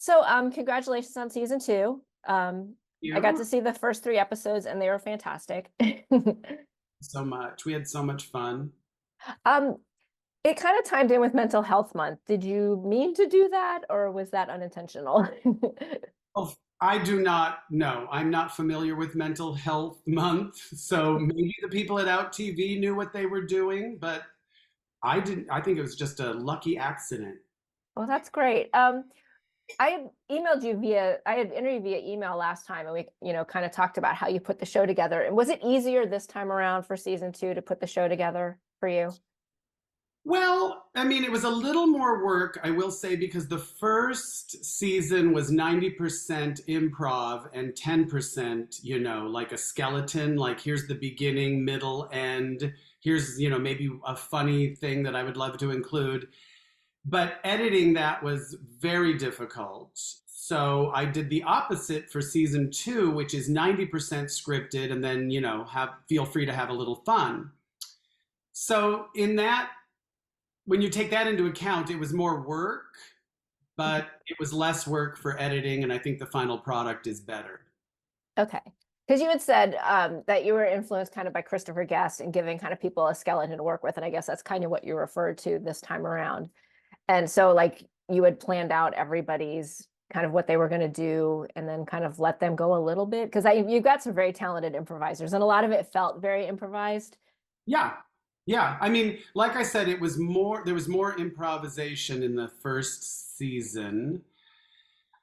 So, congratulations on season two. I got You to see the first three episodes and they were fantastic. so much. We had so much fun. Um, it kind of timed in with Mental Health Month. Did you mean to do that or was that unintentional? Oh, I do not know. I'm not familiar with Mental Health Month, so maybe the people at Out TV knew what they were doing, but I didn't. I think it was just a lucky accident. Well, that's great. I had I had interviewed via email last time and we, kind of talked about how you put the show together. And was it easier this time around for season two to put the show together for you? Well, I mean, it was a little more work, I will say, because the first season was 90% improv and 10%, like a skeleton, like here's the beginning, middle, end. Here's, maybe a funny thing that I would love to include. But editing that was very difficult. So I did the opposite for season two, which is 90% scripted and then, have feel free to have a little fun. So in that when you take that into account, it was more work, but it was less work for editing, and I think the final product is better. Okay. Because you had said that you were influenced kind of by Christopher Guest and giving kind of people a skeleton to work with. And I guess that's kind of what you referred to this time around. And so, like, you had planned out everybody's kind of what they were going to do and then kind of let them go a little bit. Because you've got some very talented improvisers, and a lot of it felt very improvised. Yeah. Yeah. I mean, like I said, there was more improvisation in the first season.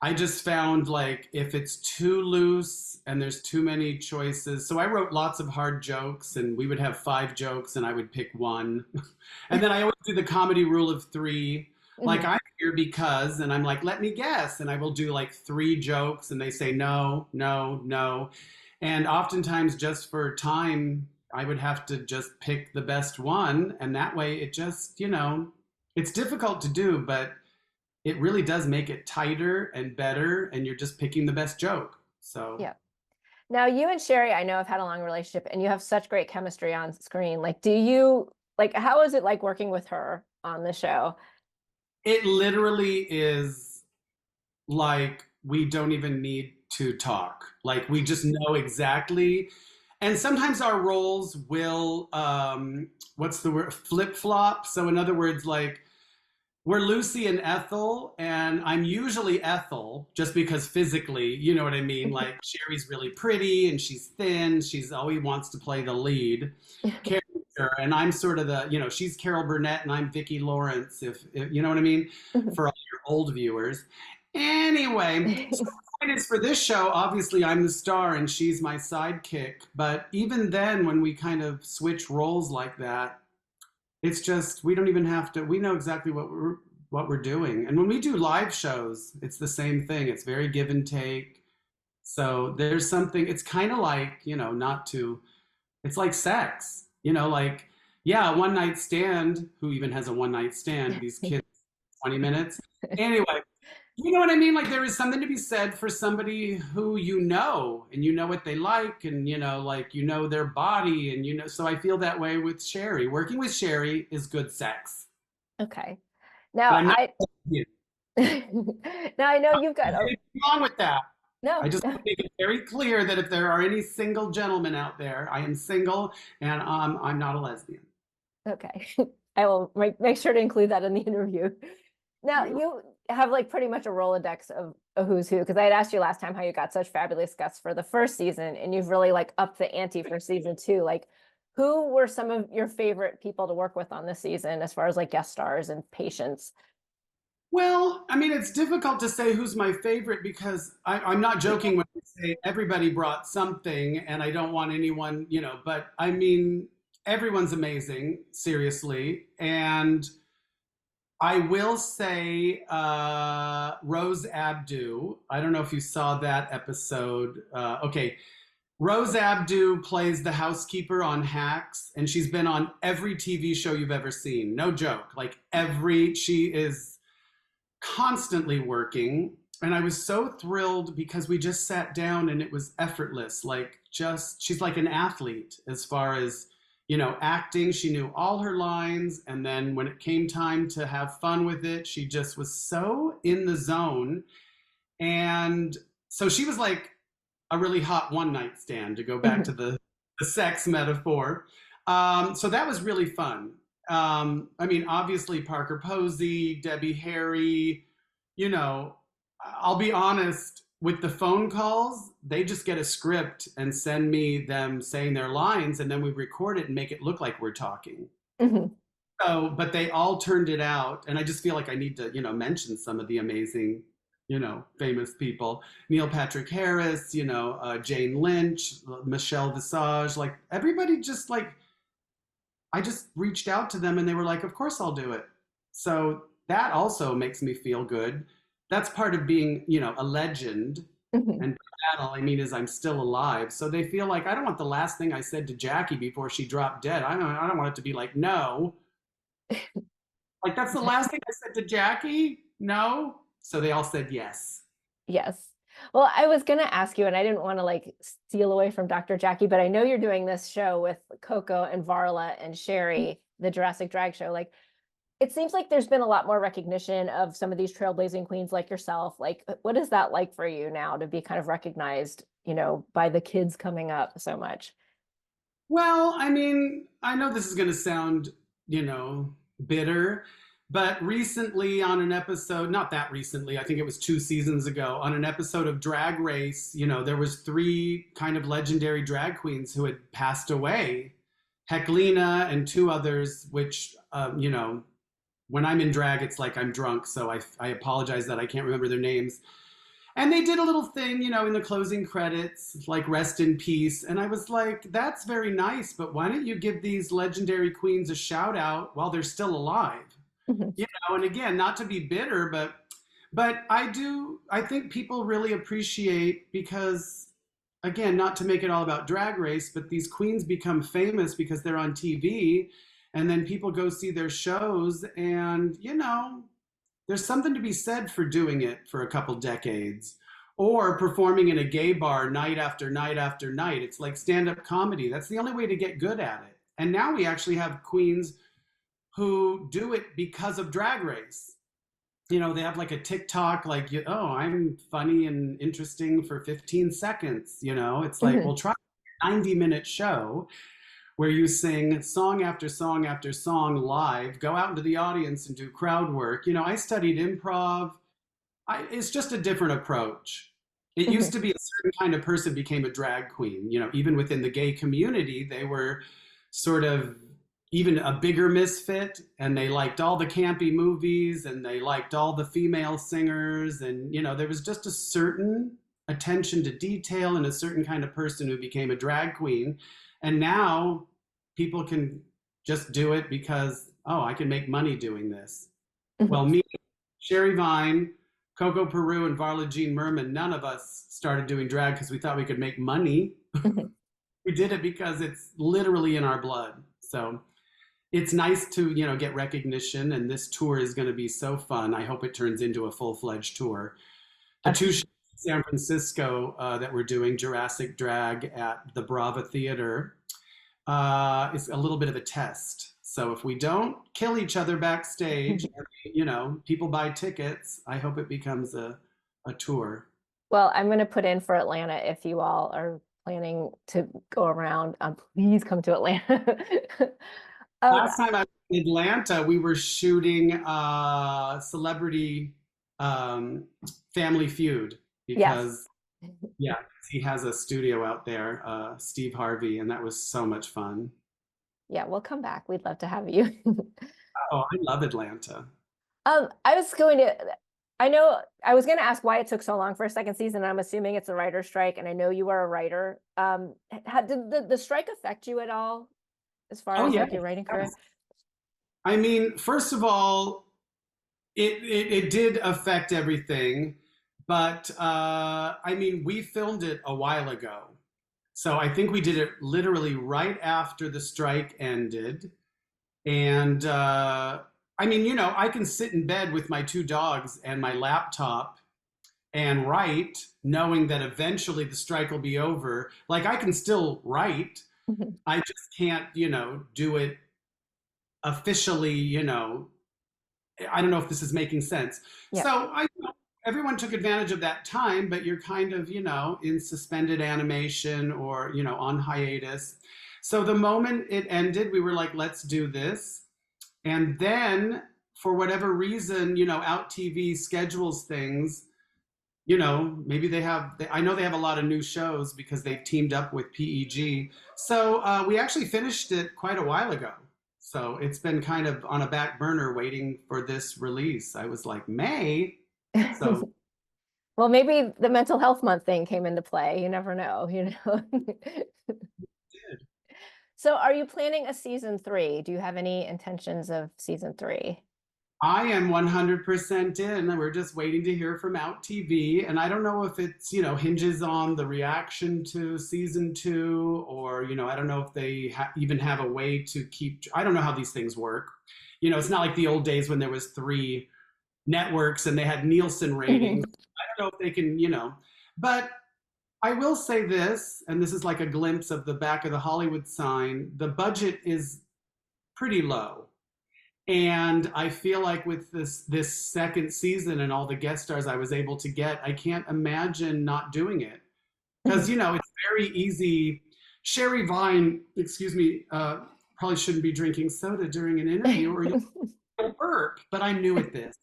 I just found like if it's too loose and there's too many choices. So I wrote lots of hard jokes and we would have five jokes and I would pick one. And then I always do the comedy rule of three. Like Mhm. I'm here because, and I'm like, let me guess. And I will do like three jokes and they say no, no, no. And oftentimes just for time, I would have to just pick the best one. And that way it just, it's difficult to do, but it really does make it tighter and better, and you're just picking the best joke. So Yeah. Now, you and Sherry, I know have had a long relationship and you have such great chemistry on screen. Like, how is it like working with her on the show? it literally is like we don't even need to talk. Like we just know exactly. And sometimes our roles will, what's the word, flip flop. So, in other words, like we're Lucy and Ethel, and I'm usually Ethel just because physically, you know what I mean? Like Sherry's really pretty and she's thin. She's always wants to play the lead character. And I'm sort of the, she's Carol Burnett and I'm Vicki Lawrence, if you know what I mean, for all your old viewers. Anyway, so the point is for this show, obviously I'm the star and she's my sidekick. But even then, when we kind of switch roles like that, it's just we don't even have to. We know exactly what we're doing. And when we do live shows, it's the same thing. It's very give and take. So there's something. It's kind of like not to. It's like sex. Like yeah, a one night stand. Who even has a one night stand? These kids, 20 minutes. Anyway, you know what I mean? Like there is something to be said for somebody who and you know what they like, and like their body, and So I feel that way with Sherry. Working with Sherry is good sex, Okay. but Now I'm not. I now I know you've got Anything wrong with that. I no. just want to make it very clear that if there are any single gentlemen out there, I am single and I'm not a lesbian. Okay. I will make sure to include that in the interview. Now you have like pretty much a Rolodex of a who's who, because I had asked you last time how you got such fabulous guests for the first season, and you've really like upped the ante for season two. Like, who were some of your favorite people to work with on this season as far as like guest stars and patients? Well, I mean, it's difficult to say who's my favorite because I'm not joking when I say everybody brought something and I don't want anyone, but I mean, everyone's amazing, seriously. And I will say Rose Abdu. I don't know if you saw that episode. Okay. Rose Abdu plays the housekeeper on Hacks, and she's been on every TV show you've ever seen. No joke. Like she is constantly working. And I was so thrilled because we just sat down and it was effortless. Like, she's like an athlete as far as, acting. She knew all her lines. And then when it came time to have fun with it, she just was so in the zone. And so she was like a really hot one night stand, to go back to the sex metaphor. So that was really fun. I mean, obviously, Parker Posey, Debbie Harry, you know, I'll be honest, with the phone calls, they just get a script and send me them saying their lines, and then we record it and make it look like we're talking. Mhm. So, but they all turned it out, and I just feel like I need to, mention some of the amazing, famous people: Neil Patrick Harris, Jane Lynch, Michelle Visage, like everybody. Just like I just reached out to them, and they were like, "Of course, I'll do it." So that also makes me feel good. That's part of being, a legend. Mhm. And by that, all I mean is I'm still alive. So they feel like I don't want the last thing I said to Jackie before she dropped dead. I don't want it to be like, no. Like, that's the last thing I said to Jackie? No? So they all said yes. Yes. Well, I was going to ask you, and I didn't want to like steal away from Dr. Jackie, but I know you're doing this show with Coco and Varla and Sherry, the Jurassic Drag Show. Like, it seems like there's been a lot more recognition of some of these trailblazing queens like yourself. Like, what is that like for you now to be kind of recognized, by the kids coming up so much? Well, I mean, I know this is going to sound, bitter, but recently on an episode, not that recently, I think it was 2 seasons ago, on an episode of Drag Race, there was three kind of legendary drag queens who had passed away. Heclina and two others, which, when I'm in drag, it's like I'm drunk, so I apologize that I can't remember their names. And they did a little thing, in the closing credits, like rest in peace. And I was like, that's very nice, but why don't you give these legendary queens a shout out while they're still alive? Mhm. And again, not to be bitter, but I think people really appreciate, because again, not to make it all about Drag Race, but these queens become famous because they're on TV, and then people go see their shows, and there's something to be said for doing it for a couple decades, or performing in a gay bar night after night after night. It's like stand-up comedy. That's the only way to get good at it. And now we actually have queens who do it because of Drag Race. They have like a TikTok, like, oh, I'm funny and interesting for 15 seconds. It's like, well, Mhm. try a 90-minute show where you sing song after song after song live, go out into the audience and do crowd work. I studied improv. It's just a different approach. It used Mhm. to be a certain kind of person became a drag queen. Even within the gay community, they were sort of even a bigger misfit, and they liked all the campy movies, and they liked all the female singers, and there was just a certain attention to detail and a certain kind of person who became a drag queen. And now people can just do it because, oh, I can make money doing this. Mhm. Well, me, Sherry Vine, Coco Peru, and Varla Jean Merman, none of us started doing drag because we thought we could make money. Mhm. We did it because it's literally in our blood. So it's nice to, get recognition, and this tour is going to be so fun. I hope it turns into a full-fledged tour. The two shows in San Francisco that we're doing, Jurassic Drag at the Brava Theater, is a little bit of a test. So if we don't kill each other backstage, and, people buy tickets, I hope it becomes a tour. Well, I'm going to put in for Atlanta if you all are planning to go around. Please come to Atlanta. Um, Last time I was in Atlanta, we were shooting Celebrity um, Family Feud, yes. because, yeah, he has a studio out there, Steve Harvey, and that was so much fun. Yeah, we'll come back. We'd love to have you. Oh, I love Atlanta. I was going to, I know I was going to ask why it took so long for a second season. I'm assuming it's a writer strike, and I know you are a writer. Did the strike affect you at all as far Oh, as yeah. like your writing career? Yes. I mean, first of all, it did affect everything, but I mean, we filmed it a while ago. So I think we did it literally right after the strike ended. And I mean, I can sit in bed with my two dogs and my laptop and write, knowing that eventually the strike will be over. Like, I can still write. Mhm. I just can't, do it officially, I don't know if this is making sense. Yeah. So everyone took advantage of that time, but you're kind of, in suspended animation or, on hiatus. So the moment it ended, we were like, let's do this. And then for whatever reason, Out TV schedules things. Maybe I know they have a lot of new shows because they've teamed up with PEG. So we actually finished it quite a while ago. So it's been kind of on a back burner waiting for this release. I was like, May. So Well, maybe the mental health month thing came into play. You never know, you know. So are you planning a season 3? Do you have any intentions of season 3? I am 100% in. We're just waiting to hear from Out TV. And I don't know if it's, hinges on the reaction to season 2, or, I don't know if they even have a way to keep, I don't know how these things work. It's not like the old days when there was 3 networks and they had Nielsen ratings. I don't know if they can, but I will say this, and this is like a glimpse of the back of the Hollywood sign. The budget is pretty low. And I feel like with this second season and all the guest stars I was able to get, I can't imagine not doing it. Because, it's very easy. Sherry Vine, excuse me, probably shouldn't be drinking soda during an interview or you'll burp, but I'm new at this.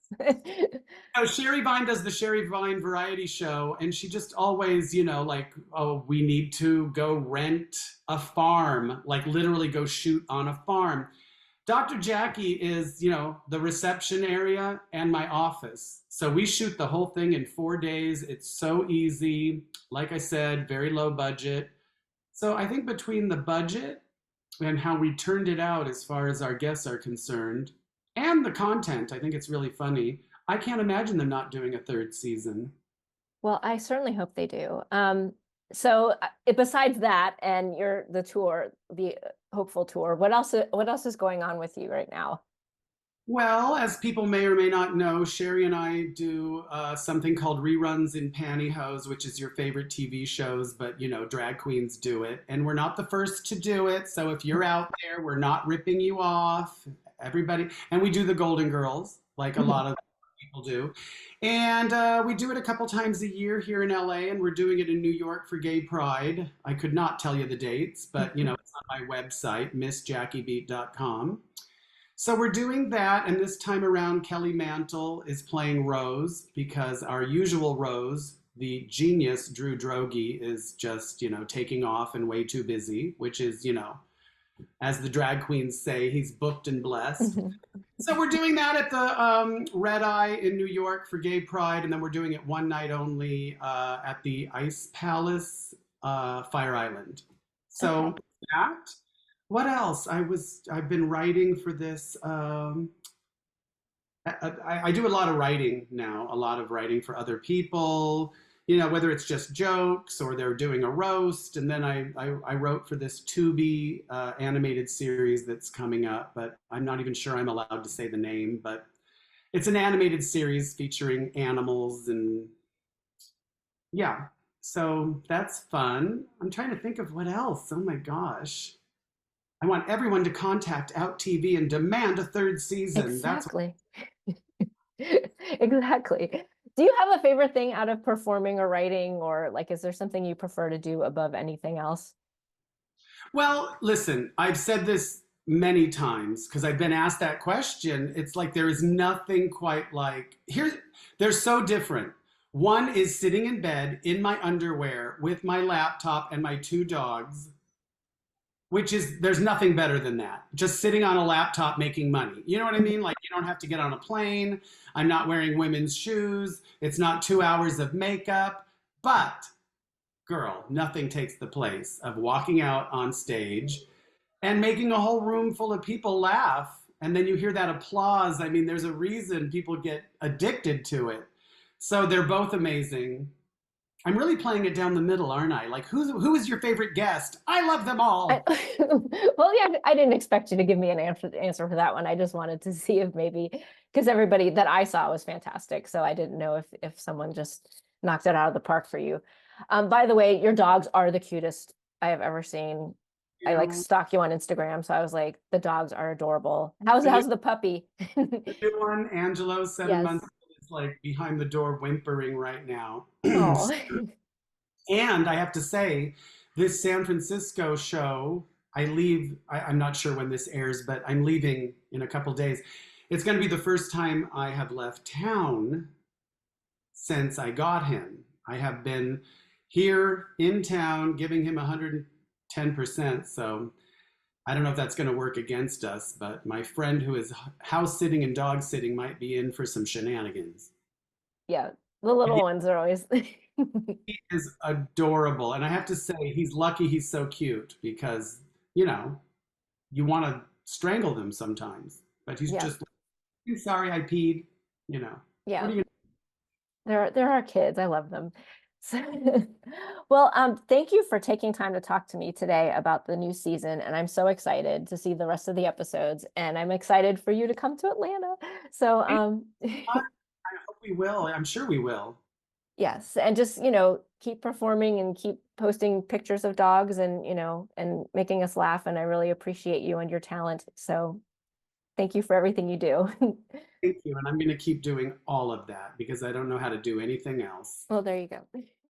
Oh, Sherry Vine does the Sherry Vine variety show, and she just always, like, oh, we need to go rent a farm, like literally go shoot on a farm. Dr. Jackie is, the reception area and my office. So we shoot the whole thing in 4 days. It's so easy. Like I said, very low budget. So I think between the budget and how we turned it out as far as our guests are concerned, and the content, I think it's really funny. I can't imagine them not doing a third season. Well, I certainly hope they do. So besides that and the tour, the hopeful tour, what else is going on with you right now? Well, as people may or may not know, Sherry and I do something called Reruns in Pantyhose, which is your favorite TV shows, but drag queens do it. And we're not the first to do it. So if you're out there, we're not ripping you off. Everybody, and we do the Golden Girls, like a lot of people do. And we do it a couple times a year here in LA, and we're doing it in New York for Gay Pride. I could not tell you the dates, but it's on my website, missjackiebeat.com. So we're doing that, and this time around, Kelly Mantle is playing Rose because our usual Rose, the genius Drew Droege, is just, taking off and way too busy, which is, as the drag queens say, he's booked and blessed. So we're doing that at the Red Eye in New York for Gay Pride, and then we're doing it one night only at the Ice Palace, Fire Island. So Okay. that. What else? I've been writing for this. I do a lot of writing now, a lot of writing for other people, whether it's just jokes or they're doing a roast. And then I wrote for this Tubi animated series that's coming up, but I'm not even sure I'm allowed to say the name, but it's an animated series featuring animals and yeah. So that's fun. I'm trying to think of what else. Oh my gosh. I want everyone to contact Out TV and demand a third season. That's Exactly. Exactly. Do you have a favorite thing out of performing or writing, or like, is there something you prefer to do above anything else? well, listen, I've said this many times because I've been asked that question. It's like there is nothing quite like here, they're so different. One is sitting in bed in my underwear with my laptop and my 2 dogs, which is there's nothing better than that. Just sitting on a laptop making money. You know what I mean? Like you don't have to get on a plane. I'm not wearing women's shoes. It's not 2 hours of makeup. But girl, nothing takes the place of walking out on stage and making a whole room full of people laugh. And then you hear that applause. I mean, there's a reason people get addicted to it. So they're both amazing. I'm really playing it down the middle, aren't I? Like, who is your favorite guest? I love them I, all. well, yeah, I didn't expect you to give me an answer for that one. I just wanted to see if maybe because everybody that I saw was fantastic, so I didn't know if someone just knocked it out of the park for you. By the way, your dogs are the cutest I have ever seen. You I like know, stalk you on Instagram, so I was like, the dogs are adorable. the new, How's the puppy? the new one, Angelo, 7 months Yes. old, is like behind the door whimpering right now. Oh, And I have to say, this San Francisco show, I'm not sure when this airs, but I'm leaving in a couple days. It's going to be the first time I have left town since I got him. I have been here in town giving him 110%. So I don't know if that's going to work against us, but my friend who is house sitting and dog sitting might be in for some shenanigans. yeah. The little ones are always, He is adorable. And I have to say, he's lucky he's so cute because, you know, you want to strangle them sometimes. But he's yeah, just like, "I'm sorry I peed. You know, what yeah. are you They're our kids. I love them. So, well, thank you for taking time to talk to me today about the new season, and I'm so excited to see the rest of the episodes, and I'm excited for you to come to Atlanta. So, going on?" I hope we will. I'm sure we will. yes, and just, keep performing and keep posting pictures of dogs and, and making us laugh, and I really appreciate you and your talent. So, thank you for everything you do. Thank you. And I'm going to keep doing all of that because I don't know how to do anything else. Well, there you go.